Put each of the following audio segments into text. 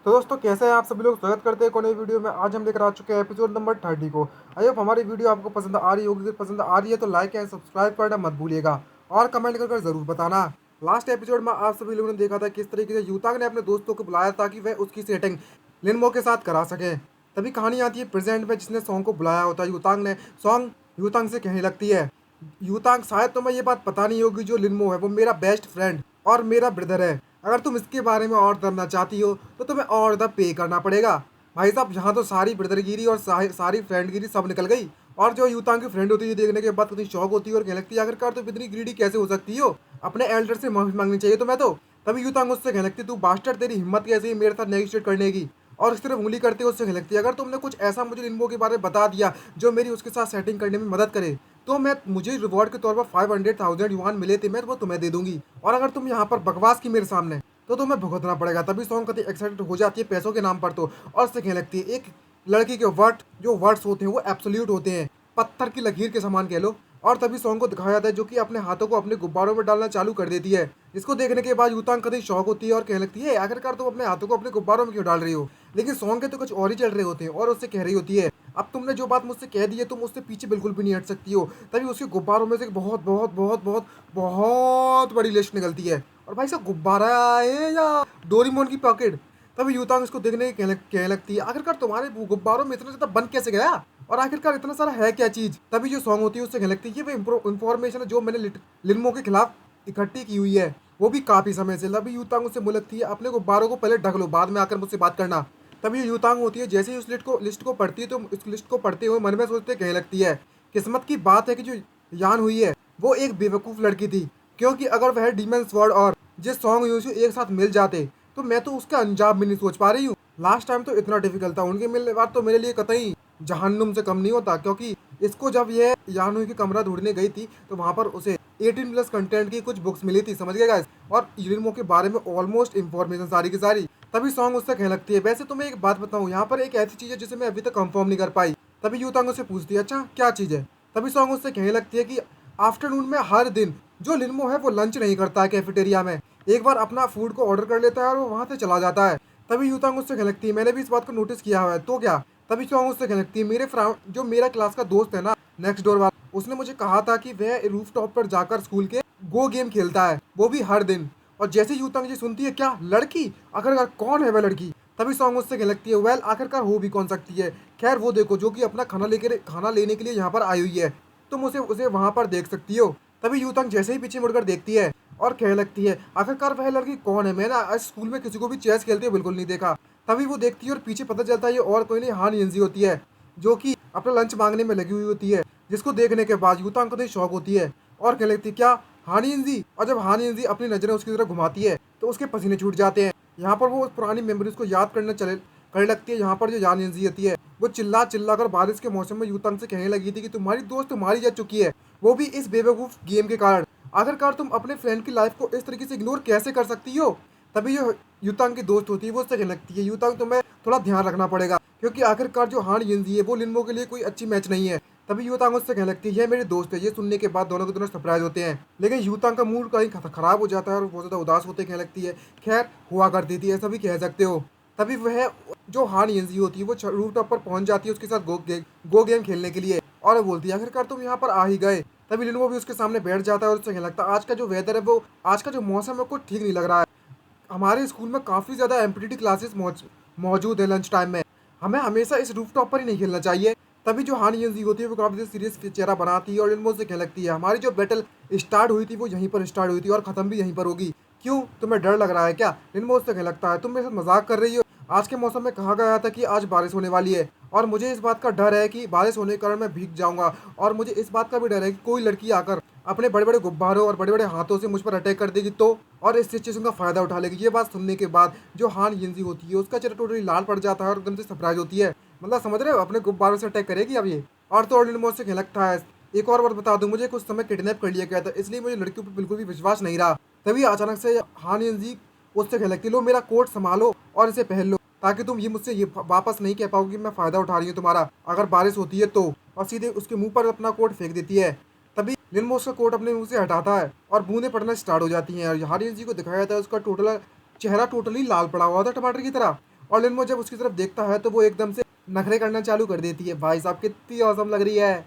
तो दोस्तों कैसे हैं आप सभी लोग। स्वागत करते हैं एक और नई वीडियो में। आज हम लेकर आ चुके हैं एपिसोड नंबर 30 को। आई होप हमारी वीडियो आपको पसंद आ रही होगी। अगर पसंद आ रही है तो लाइक एंड सब्सक्राइब करना मत भूलिएगा और कमेंट कर जरूर बताना। लास्ट एपिसोड में आप सभी लोगों ने देखा था किस तरीके से यूतांग ने अपने दोस्तों को बुलाया ताकि वह उसकी सेटिंग लिनमो के साथ करा सके। तभी कहानी आती है प्रेजेंट में, जिसने सॉन्ग को बुलाया होता है यूतांग ने। सॉन्ग यूतांग से कहने लगती है, यूतांग शायद तुम्हें ये बात पता नहीं होगी, जो लिनमो है वो मेरा बेस्ट फ्रेंड और मेरा ब्रदर है। अगर तुम इसके बारे में और जानना चाहती हो तो तुम्हें और ज़्यादा पे करना पड़ेगा। भाई साहब, यहाँ तो सारी ब्रदरगिरी और सारी फ्रेंडगिरी सब निकल गई। और जो यूतांग की फ्रेंड होती है देखने के बाद कितनी शौक होती है और कहने लगती है, आखिरकार तुम इतनी ग्रीडी कैसे हो सकती हो, अपने एल्डर से माफी मांगनी चाहिए तुम्हें तो। तभी यूतांग उससे कहने लगती, तू बास्टर्ड, तेरी हिम्मत कैसे है मेरे साथ नेगोशिएट करने की। और इस तरफ उंगली करते हुए उससे कहने लगती है, अगर तुमने कुछ ऐसा मुझे लिम्बो के बारे में बता दिया जो मेरी उसके साथ सेटिंग करने में मदद करे तो मैं मुझे रिवॉर्ड के तौर पर 500,000 युआन मिले थे, मैं वो तुम्हें दे दूंगी। और अगर तुम यहाँ पर बकवास की मेरे सामने तो तुम्हें भुगतना पड़ेगा। तभी सॉन्ग कति एक्साइटेड हो जाती है पैसों के नाम पर तो, और उससे कहने लगती है, एक लड़की के वर्ड्स होते हैं वो एब्सोल्यूट होते हैं, पत्थर की लकीर के समान कह लो। और तभी सॉन्ग को दिखाया जाता है जो कि अपने हाथों को अपने गुब्बारों में डालना चालू कर देती है, जिसको देखने के बाद यूतांग कति शौक होती है और कहने लगती है, आखिरकार तुम अपने हाथों को अपने गुब्बारों में क्यों डाल रही हो। लेकिन सॉन्ग के तो कुछ और ही चल रहे होते हैं और उससे कह रही होती है, अब तुमने जो बात मुझसे कह दी है तुम उससे पीछे बिल्कुल भी नहीं हट सकती हो। तभी उसके गुब्बारों में से एक बहुत बहुत बहुत बहुत बहुत बड़ी लिस्ट निकलती है। और भाई साहब, गुब्बारा है या डोरीमोन की पॉकेट। तभी यूतांग इसको देखने के कहने लगती है, आखिरकार तुम्हारे गुब्बारों में इतना ज्यादा बन कैसे गया, और आखिरकार इतना सारा है क्या चीज। तभी जो सॉन्ग होती है उससे कहने लगती है, ये वो इंफॉर्मेशन है जो मैंने लिनमो के खिलाफ इकट्ठी की हुई है, वो भी काफी समय से। तभी यूतांग उससे बोलती है, अपने गुब्बारों को पहले ढक लो, बाद में आकर मुझसे बात करना। तभी यूतांग होती है, जैसे ही उस लिस्ट को पढ़ती है तो उस लिस्ट को पढ़ते हुए मन में सोचते कहने लगती है, किस्मत की बात है कि जो यान हुई है वो एक बेवकूफ़ लड़की थी, क्योंकि अगर वह डीमन स्वॉर्ड और जिस सॉन्ग यूशु एक साथ मिल जाते तो मैं तो उसका अंजाम भी नहीं सोच पा रही हूँ। लास्ट टाइम तो इतना डिफिकल्ट था, उनके मिलने बाद तो मेरे लिए कतई जहन्नुम से कम नहीं होता। क्योंकि इसको जब यह यानू की कमरा ढूंढने गई थी तो वहां पर उसे 18+ कंटेंट की कुछ बुक्स मिली थी, समझ गए गाइस, और यूनिमो के बारे में ऑलमोस्ट इंफॉर्मेशन सारी की सारी। तभी सॉन्ग उससे कहने लगती है, वैसे तुम्हें एक बात बताऊं, यहाँ पर एक ऐसी चीज है जिसे मैं अभी तक कंफर्म नहीं कर पाई। तभी यूतांग उससे पूछती है, अच्छा क्या चीज है। तभी सॉन्ग उससे कहने लगती है कि आफ्टरनून में हर दिन जो लिनमो है वो लंच नहीं करता है कैफेटेरिया में, एक बार अपना फूड को ऑर्डर कर लेता है और वो वहां से चला जाता है। तभी यूतांग उससे कहने लगती है, मैंने भी इस बात को नोटिस किया हुआ है, तो क्या। तभी सॉन्ग उससे कहने लगती है, मेरे फ्रेंड जो मेरा क्लास का दोस्त है ना, नेक्स्ट डोर वाला, उसने मुझे कहा था कि वह रूफ टॉप पर जाकर स्कूल के गो गेम खेलता है, वो भी हर दिन। और जैसे यूतांग जी सुनती है, क्या लड़की, आखिरकार कौन है वह लड़की। तभी सॉन्ग उससे कहने लगती है, वेल आखिरकार हो भी कौन सकती है, खैर वो देखो जो कि अपना खाना लेने के लिए यहाँ पर आई हुई है, तुम उसे उसे वहां पर देख सकती हो। तभी यूतांग जैसे ही पीछे मुड़कर देखती है और कहने लगती है, आखिरकार वह लड़की कौन है, मैंने आज स्कूल में किसी को भी चेस खेलते हुए बिल्कुल नहीं देखा। तभी वो देखती है और पीछे पता चलता है ये और कोई नहीं, हान यंजी होती है, जो कि अपना लंच मांगने में लगी हुई होती है। जिसको देखने के बाद यूतांग को तो शौक होती है और कहने लगती है, क्या हान यंजी। और जब हान यंजी अपनी नजरें उसकी तरफ घुमाती है तो उसके पसीने छूट जाते हैं। यहाँ पर वो पुरानी मेमोरीज को याद करने लगती है। यहाँ पर जो यान यंजी होती है वो चिल्ला चिल्ला कर बारिश के मौसम में यूतांग से कहने लगी थी कि तुम्हारी दोस्त मारी जा चुकी है, वो भी इस बेवकूफ गेम के कारण। आखिरकार तुम अपने फ्रेंड की लाइफ को इस तरीके से इग्नोर कैसे कर सकती हो। तभी जो यूतांग की दोस्त होती है वो उससे कहने लगती है, यूतांग तुम्हें थोड़ा ध्यान रखना पड़ेगा, क्योंकि आखिरकार जो हान यंजी है वो लिनमो के लिए कोई अच्छी मैच नहीं है। तभी यूतांग उससे कहने लगती है, ये मेरी दोस्त है। ये सुनने के बाद दोनों के दोनों सरप्राइज होते हैं, लेकिन यूतांग का मूड कहीं खराब हो जाता है और बहुत ज्यादा उदास होते कहने लगती है, खैर हुआ करती थी, ऐसा भी कह सकते हो। तभी वह जो हान यंजी होती है वो रूफ टॉप पर पहुंच जाती है उसके साथ गो गेम खेलने के लिए, और वो बोलती है, आखिरकार तुम यहाँ पर आ ही गए। तभी लिनमो भी उसके सामने बैठ जाता है और उससे कहने लगता है, आज का जो वेदर है वो, आज का जो मौसम है कुछ ठीक नहीं लग रहा है। हमारे स्कूल में काफ़ी ज़्यादा एमपीटीटी क्लासेस मौजूद है लंच टाइम में, हमें हमेशा इस रूफटॉप पर ही नहीं खेलना चाहिए। तभी जो हान यंजी होती है वो काफ़ी सीरियस चेहरा बनाती है और लिनमो से कहने लगती है, हमारी जो बैटल स्टार्ट हुई थी वो यहीं पर स्टार्ट हुई थी और ख़त्म भी यहीं पर होगी, क्यों तुम्हें डर लग रहा है क्या। लिनमो से कहने लगता है, तुम मेरे साथ मजाक कर रही हो, आज के मौसम में कहा गया था कि आज बारिश होने वाली है, और मुझे इस बात का डर है कि बारिश होने के कारण मैं भीग जाऊंगा, और मुझे इस बात का भी डर है कि कोई लड़की आकर अपने बड़े बड़े गुब्बारों और बड़े बड़े हाथों से मुझ पर अटैक कर देगी तो, और इस सिचुएशन का फायदा उठा लेगी। ये बात सुनने के बाद जो हान यंजी होती है उसका चेहरा टोटली लाल पड़ जाता है और एकदम से सरप्राइज होती है, मतलब समझ रहे हो, अपने गुब्बारों से अटैक करेगी अब ये। और तो और लिनमो से कहने लगता है, एक और बात बता दूं, मुझे कुछ समय किडनैप कर लिया गया था, इसलिए मुझे लड़कियों पर बिल्कुल भी विश्वास नहीं रहा। तभी अचानक से हान यंजी उससे कहने लगती, लो मेरा कोट संभालो और इसे पहन लो, ताकि तुम ये मुझसे ये वापस नहीं कह पाओगे कि मैं फायदा उठा रही हूँ तुम्हारा अगर बारिश होती है तो। और सीधे उसके मुंह पर अपना कोट फेंक देती है। तभी लिनमो उसका कोट अपने मुंह से हटाता है और बूंदें पड़ना स्टार्ट हो जाती हैं, और हारियन जी को दिखाया जाता है उसका टोटल चेहरा टोटली लाल पड़ा हुआ था टमाटर की तरह। और लिनमो जब उसकी तरफ देखता है तो वो एकदम से नखरे करना चालू कर देती है। भाई साहब कितनी औसम लग रही है।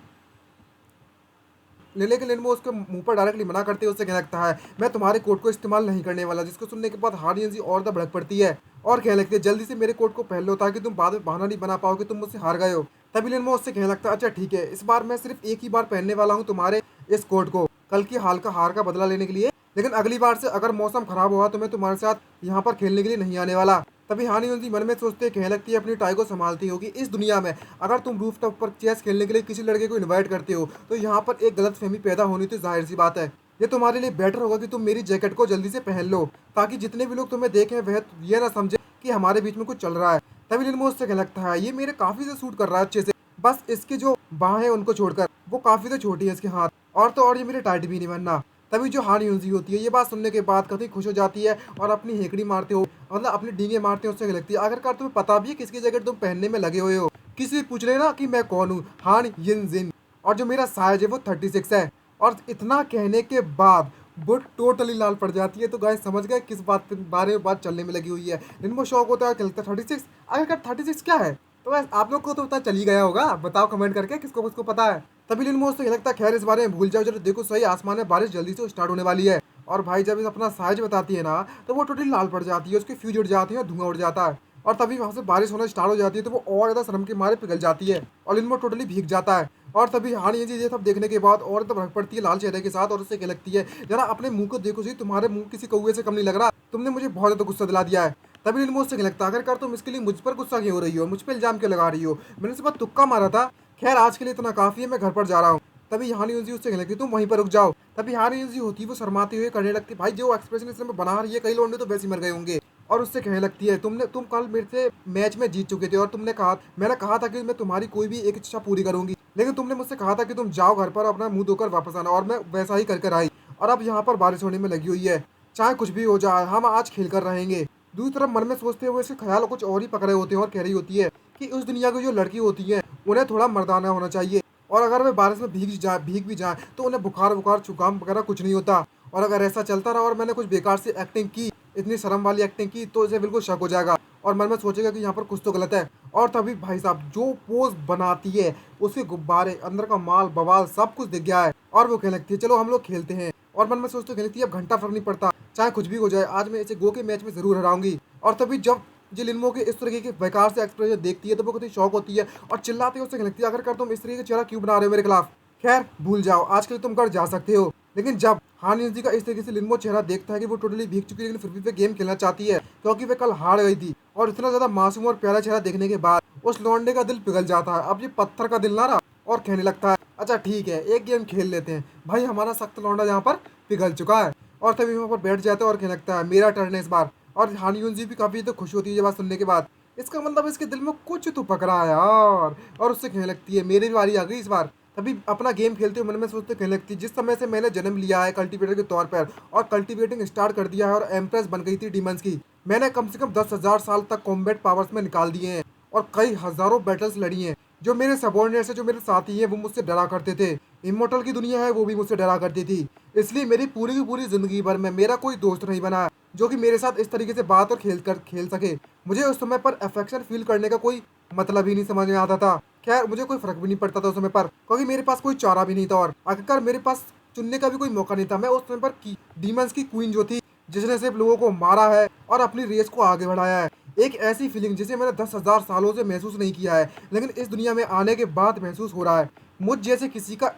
लेकिन लिनमो उसके मुंह पर डायरेक्टली मना करते हुए उससे कहने लगता है मैं तुम्हारे कोड को इस्तेमाल नहीं करने वाला, जिसको सुनने के बाद हानियंजी और ज़्यादा भड़क पड़ती है और कहने लगती है जल्दी से मेरे कोड को पहन लो ताकि तुम बाद में बहाना नहीं बना पाओ कि तुम मुझसे हार गए हो। तभी लिनमो उससे कहने लगता है अच्छा ठीक है, इस बार मैं सिर्फ एक ही बार पहनने वाला हूँ तुम्हारे इस कोड को, कल की हाल का हार का बदला लेने के लिए, लेकिन अगली बार से अगर मौसम खराब हुआ तो मैं तुम्हारे साथ यहाँ पर खेलने के लिए नहीं आने वाला। तभी हानि उनकी मन में सोचते कहने लगती है अपनी टाई को संभालती होगी इस दुनिया में अगर तुम रूफ टॉप पर चेस खेलने के लिए किसी लड़के को इनवाइट करते हो तो यहाँ पर एक गलत फहमी पैदा होनी तो जाहिर सी बात है। ये तुम्हारे लिए बेटर होगा कि तुम मेरी जैकेट को जल्दी से पहन लो ताकि जितने भी लोग तुम्हें देखें वह ये ना समझे कि हमारे बीच में कुछ चल रहा है। तभी लिनमो उससे कहने लगता है ये मेरे काफी से सूट कर रहा है अच्छे से, बस इसकी जो बाहें हैं उनको छोड़कर, वो काफी तो छोटी है इसके हाथ, और तो और ये मेरे टाइट भी नहीं बनना। तभी जो हानि हुंसी होती है ये बात सुनने के बाद काफी खुश हो जाती है और अपनी हेकड़ी मारते हो मतलब अपनी डींगे मारते हो उससे लगती है आखिरकार तुम्हें पता भी है किसकी जैकेट तुम पहनने में लगे हुए हो, किसी भी पूछ लेना कि मैं कौन हूँ, हान यिन जिन, और जो मेरा साइज है वो 36 है। और इतना कहने के बाद वो टोटली लाल पड़ जाती है। तो गाइस समझ गए किस बात बारे में बात चलने में लगी हुई है। इनको शौक होता है खेलता 36, आखिरकार 36 क्या है। तो गाइस आप लोग को तो पता चल ही गया होगा, बताओ कमेंट करके किसको किसको पता है। तभी लिनमो से लगता है खैर इस बारे में भूल जाओ, जरा देखो सही आसमान में बारिश जल्दी से स्टार्ट होने वाली है। और भाई जब इस अपना साइज बताती है ना तो वो टोटली लाल पड़ जाती है, उसकी फ्यूज उड़ जाती है और धुआं उड़ जाता है। और तभी वहां से बारिश होना स्टार्ट हो जाती है तो वो और ज्यादा शर्म के मारे पिघल जाती है और लिनमो टोटली भीग जाता है। और तभी हानि ये चीज ये सब देखने के बाद और तो भड़क पड़ती है लाल चेहरे के साथ और उससे क्या लगती है जरा अपने मुंह को देखो सही, तुम्हारे मुंह किसी कौवे से कम नहीं लग रहा, तुमने मुझे बहुत ज्यादा गुस्सा दिला दिया है। तभी लिनमो उससे क्या लगता है आखिरकार तुम इसके लिए मुझ पर गुस्सा क्यों हो रही हो, मुझ पर इल्जाम क्यों लगा रही हो, मैंने इस बार तुक्का मारा था। खैर आज के लिए इतना काफी है, मैं घर पर जा रहा हूँ। तभी हानि यूजी उससे कहने लगती तुम वहीं पर रुक जाओ। तभी हानि यूजी होती है वो शर्माते हुए करने लगती भाई जो एक्सप्रेशन इस समय बना रही है कई लोग तो वैसे ही मर गए होंगे। और उससे कहने लगती है तुम कल मेरे से मैच में जीत चुके थे और मैंने कहा था कि मैं तुम्हारी कोई भी एक इच्छा पूरी करूंगी, लेकिन तुमने मुझसे कहा था कि तुम जाओ घर पर अपना मुंह धोकर वापस आना, और मैं वैसा ही कर आई। और अब यहाँ पर बारिश होने में लगी हुई है, चाहे कुछ भी हो जाए हम आज खेल कर रहेंगे। दूसरी तरफ मन में सोचते हुए इसके ख्याल कुछ और ही पकड़े होते हैं और कह रही होती है कि उस दुनिया की जो लड़की होती है उन्हें थोड़ा मर्दाना होना चाहिए, और अगर वे बारिश में भीग भी जाए तो उन्हें बुखार बुखार जुकाम वगैरह कुछ नहीं होता। और अगर ऐसा चलता रहा और मैंने कुछ बेकार से एक्टिंग की, इतनी शर्म वाली एक्टिंग की, तो इसे बिल्कुल शक हो जाएगा और मन में सोचेगा कि यहाँ पर कुछ तो गलत है। और तभी भाई साहब जो पोज बनाती है उसके गुब्बारे अंदर का माल बवाल सब कुछ दिख गया है और वो कहने लगती है चलो हम लोग खेलते हैं। और मन में सोचते कहती है अब घंटा फर्क नहीं पड़ता, चाहे कुछ भी हो जाए आज मैं इसे गो के मैच में जरूर हराऊंगी। और तभी जब जी लिनमो के इस तरीके के बेकार से एक्सप्रेशन देखती है तो वो कितनी शौक होती है और चिल्लाती है उससे कहती है आखिरकार तुम इस तरीके का चेहरा क्यों बना रहे हो मेरे खिलाफ। खैर भूल जाओ आज के लिए तुम घर जा सकते हो। लेकिन जब हानि जी का इस तरीके से लिनमो चेहरा देखता है कि वो टोटली भीग चुकी है लेकिन फिर भी वे गेम खेलना चाहती है क्योंकि वे कल हार गई थी, और इतना ज्यादा मासूम और प्यारा चेहरा देखने के बाद उस लौंडे का दिल पिघल जाता है। अब ये पत्थर का दिल ना रहा और कहने लगता है अच्छा ठीक है एक गेम खेल लेते हैं। भाई हमारा सख्त लौंडा यहाँ पर पिघल चुका है। और तभी वहाँ पर बैठ जाते हैं और कहने लगता है मेरा टर्न है इस बार। और हानि जी भी काफी तो खुश होती है ये बात सुनने के बाद, इसका मतलब इसके दिल में कुछ तो पकड़ा है यार। और उससे कहने लगती है मेरी बारी आ गई इस बार। तभी अपना गेम खेलते हुए मन में सोचते कहने लगती है जिस समय से मैंने जन्म लिया है कल्टीवेटर के तौर पर और कल्टीवेटिंग स्टार्ट कर दिया है और एम्प्रेस बन गई थी डीमंस की, मैंने कम से कम 10,000 साल तक कॉम्बैट पावर्स में निकाल दिए हैं और कई हजारों बैटल्स लड़ी हैं। जो मेरे सबॉर्डिनेट्स है जो मेरे साथी हैं वो मुझसे डरा करते थे, इमोर्टल की दुनिया है वो भी मुझसे डरा करती थी, इसलिए मेरी पूरी की पूरी जिंदगी भर में मेरा कोई दोस्त नहीं बना जो कि मेरे साथ इस तरीके से बात और खेल सके। मुझे उस समय पर अफेक्शन फील करने का कोई मतलब ही नहीं समझ में आता था। खैर मुझे कोई फर्क भी नहीं पड़ता था उस समय पर क्योंकि मेरे पास कोई चारा भी नहीं था और आखिरकार मेरे पास चुनने का भी कोई मौका नहीं था। मैं उस समय पर डीमंस की क्वीन जो थी जिसने सिर्फ लोगों को मारा है और अपनी रेस को आगे बढ़ाया है, एक ऐसी फीलिंग जिसे मैंने 10,000 सालों से महसूस नहीं किया है लेकिन इस दुनिया में आने के बाद महसूस हो रहा है। मुझ जैसे किसी का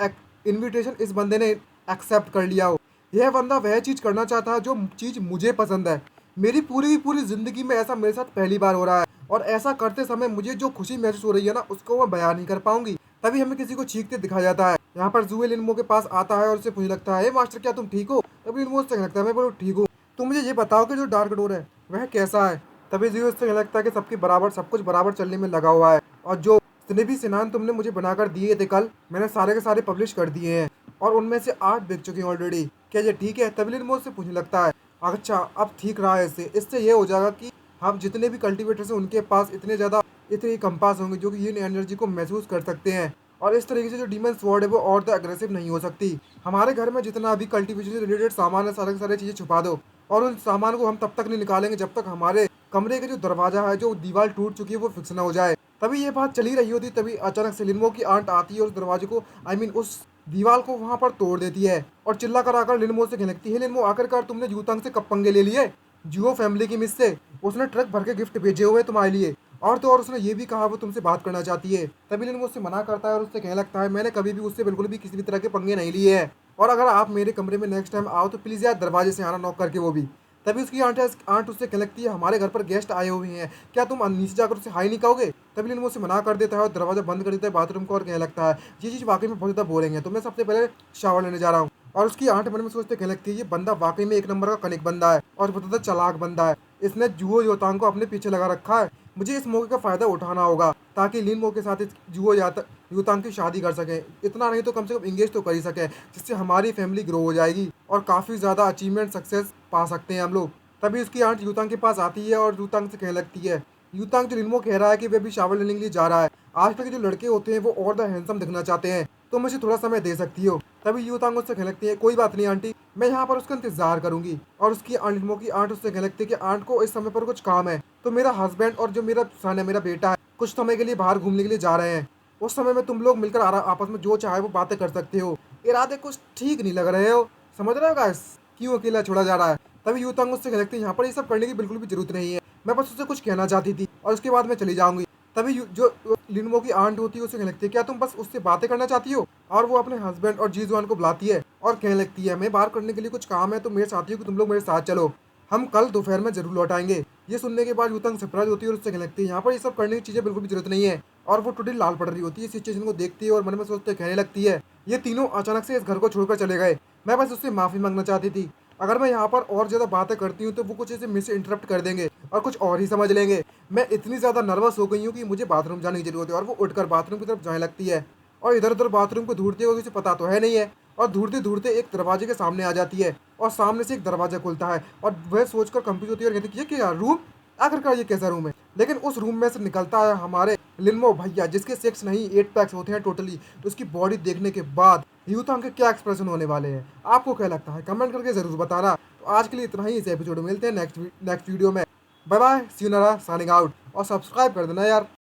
इनविटेशन इस बंदे ने एक्सेप्ट कर लिया हो। यह बंदा वह चीज करना चाहता है जो चीज मुझे पसंद है। मेरी पूरी की पूरी जिंदगी में ऐसा मेरे साथ पहली बार हो रहा है और ऐसा करते समय मुझे जो खुशी महसूस हो रही है ना उसको मैं बयान नहीं कर पाऊंगी। तभी हमें किसी को चीखते दिखाया जाता है। यहाँ पर जूए लिनमो के पास आता है और उससे पूछने लगता है मास्टर क्या तुम ठीक हो। तभी लिनमो उससे कहने लगता है मैं बोलो ठीक हूँ, तुम मुझे ये बताओ कि जो डार्क डोर है वह कैसा है। तभी जूए उससे कहने लगता है कि सबकी बराबर सब कुछ बराबर चलने में लगा हुआ है और जो जितने भी सिनान तुमने मुझे बनाकर दिए थे कल मैंने सारे के सारे पब्लिश कर दिए हैं और उनमें से 8 बिक चुके हैं ऑलरेडी। क्या ये ठीक है। तभी लिनमो उससे पूछने लगता है अच्छा अब ठीक रहा है, इससे ये हो जाएगा कि हम जितने भी कल्टीवेटर्स हैं उनके पास इतने कंपास होंगे जो कि yin एनर्जी को महसूस कर सकते हैं और इस तरीके से जो डीमन स्वॉर्ड है वो और तो अग्रेसिव नहीं हो सकती। हमारे घर में जितना भी कल्टीवेशन से रिलेटेड सामान है सारे के सारे चीजें छुपा दो और उन सामान को हम तब तक नहीं निकालेंगे जब तक हमारे कमरे का जो दरवाजा है, जो दीवार टूट चुकी है, वो फिक्स ना हो जाए। तभी ये बात चली रही होती, तभी अचानक से लिनमो की आंट आती है और उस दरवाजे को, उस दीवार को वहां पर तोड़ देती है और चिल्ला कर आकर लिनमो से कहती है, लिनमो आखिरकार तुमने यूतांग से कब पंगे ले लिए? जियो फैमिली की मिस से उसने ट्रक भर के गिफ्ट भेजे हुए हैं तुम्हारे लिए, और तो और उसने ये भी कहा वो तुमसे बात करना चाहती है। तभी लिनमो उससे मना करता है और उससे कहने लगता है, मैंने कभी भी उससे बिल्कुल भी किसी भी तरह के पंगे नहीं लिए हैं, और अगर आप मेरे कमरे में नेक्स्ट टाइम आओ तो प्लीज़ यार दरवाजे से आना, नॉक करके वो भी। तभी उसकी आंट उससे कहने लगती है, हमारे घर पर गेस्ट आए हुए हैं, क्या तुम नीचे जाकर उससे हाई नहीं कहोगे? तभी लिनमो उसे मना कर देता है और दरवाजा बंद कर देता है बाथरूम को, और कहने लगता है, ये चीज़ वाकई में बहुत ज़्यादा बोरिंग है, तो मैं सबसे पहले शावर लेने जा रहा हूँ। और उसकी आंट मन में सोचते कहने लगती है, ये बंदा वाकई में एक नंबर का कनिक बंदा है और बहुत ज़्यादा चालाक बंदा है। इसने जुओ योतांग को अपने पीछे लगा रखा है। मुझे इस मौके का फ़ायदा उठाना होगा ताकि लिनमो के साथ इस जुओ युतांग की शादी कर सकें। इतना नहीं तो कम से कम इंगेज तो कर ही सकें, जिससे हमारी फैमिली ग्रो हो जाएगी और काफ़ी ज़्यादा अचीवमेंट सक्सेस पा सकते हैं हम लोग। तभी उसकी आंट युतांग के पास आती है और युतांग से कहने लगती है, युतांग, जो लिनमो कह रहा है कि वे भी शावर लेने के लिए जा रहा है, आजकल के जो लड़के होते हैं वो और द हैंडसम दिखना चाहते हैं, तो मुझे थोड़ा समय दे सकती हो? तभी युतांग उससे कहने लगती है, कोई बात नहीं आंटी, मैं यहाँ पर उसका इंतजार करूंगी। और उसकी लिनमो की आंट उससे कहने लगती है कि आंट को इस समय पर कुछ काम है, तो मेरा हस्बैंड और जो मेरा सन है, मेरा बेटा है, कुछ समय के लिए बाहर घूमने के लिए जा रहे हैं। उस समय में तुम लोग मिलकर आपस में जो चाहे वो बातें कर सकते हो। इरादे कुछ ठीक नहीं लग रहे हो, समझ रहे हो गाइस, क्यों अकेला छोड़ा जा रहा है? तभी युतांग उससे कहने लगती है, यहाँ पर ये सब करने की बिल्कुल भी जरूरत नहीं है, मैं बस उससे कुछ कहना चाहती थी और उसके बाद मैं चली जाऊंगी। तभी जो लिनमो की आंट होती है उसे कहने लगती है, क्या तुम बस उससे बातें करना चाहती हो? और वो अपने हस्बैंड और जीजुआन को बुलाती है और कहने लगती है, मैं बाहर करने के लिए कुछ काम है, तो मेरे साथी हो कि तुम लोग मेरे साथ चलो, हम कल दोपहर में जरूर लौट आएंगे। ये सुनने के बाद युतांग सरप्राइज होती है और उससे कहने लगती है, यहाँ पर ये सब करने की चीजें बिल्कुल भी जरूरत नहीं है। और वो टोटली लाल पड़ रही होती है सिचुएशन को देखती है और मन में सोचते कहने लगती है, ये तीनों अचानक से इस घर को छोड़कर चले गए, मैं बस उससे माफी मांगना चाहती थी। अगर मैं यहाँ पर और ज़्यादा बातें करती हूँ तो वो कुछ ऐसे मिस इंटरप्ट कर देंगे और कुछ और ही समझ लेंगे। मैं इतनी ज़्यादा नर्वस हो गई हूँ कि मुझे बाथरूम जाने की ज़रूरत है। और वो उठकर बाथरूम की तरफ जाने लगती है और इधर उधर बाथरूम को ढूंढती है, उसे पता तो है नहीं है, और ढूंढते ढूंढते एक दरवाजे के सामने आ जाती है और सामने से एक दरवाजा खुलता है और वह सोचकर कंफ्यूज होती है और कहती है, ये क्या रूम, आखिरकार ये कैसा रूम है? लेकिन उस रूम में से निकलता है हमारे लिनमो भैया, जिसके सेक्स नहीं 8 पैक्स होते हैं टोटली। उसकी बॉडी देखने के बाद युतांग के क्या एक्सप्रेशन होने वाले हैं, आपको क्या लगता है? कमेंट करके जरूर बताना। तो आज के लिए इतना ही, इस एपिसोड में मिलते हैं नेक्स्ट वीडियो में। बाय बाय, सी यू नारा, साइनिंग आउट, और सब्सक्राइब कर देना यार।